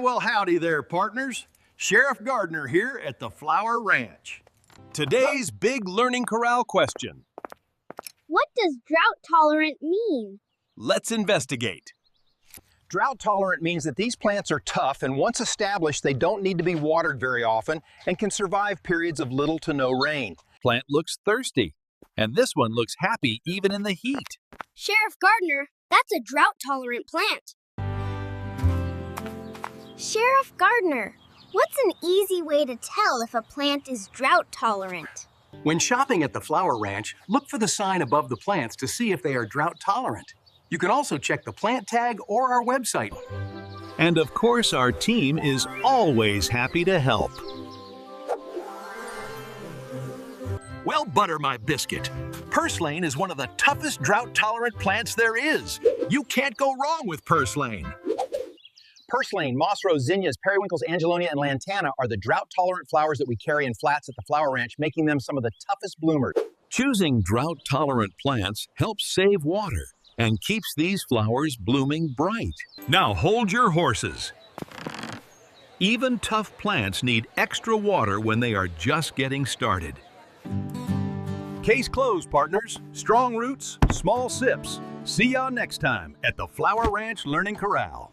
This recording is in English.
Well, howdy there, partners. Sheriff Gardner here at the Flower Ranch. Today's big learning corral question. What does drought tolerant mean? Let's investigate. Drought tolerant means that these plants are tough, and once established, they don't need to be watered very often and can survive periods of little to no rain. Plant looks thirsty, and this one looks happy even in the heat. Sheriff Gardner, that's a drought tolerant plant. Sheriff Gardner, what's an easy way to tell if a plant is drought tolerant? When shopping at the Flower Ranch, look for the sign above the plants to see if they are drought tolerant. You can also check the plant tag or our website. And of course, our team is always happy to help. Well, butter my biscuit. Purslane is one of the toughest drought-tolerant plants there is. You can't go wrong with purslane. Purslane, moss rose, zinnias, periwinkles, angelonia, and lantana are the drought-tolerant flowers that we carry in flats at the Flower Ranch, making them some of the toughest bloomers. Choosing drought-tolerant plants helps save water and keeps these flowers blooming bright. Now hold your horses. Even tough plants need extra water when they are just getting started. Case closed, partners. Strong roots, small sips. See y'all next time at the Flower Ranch Learning Corral.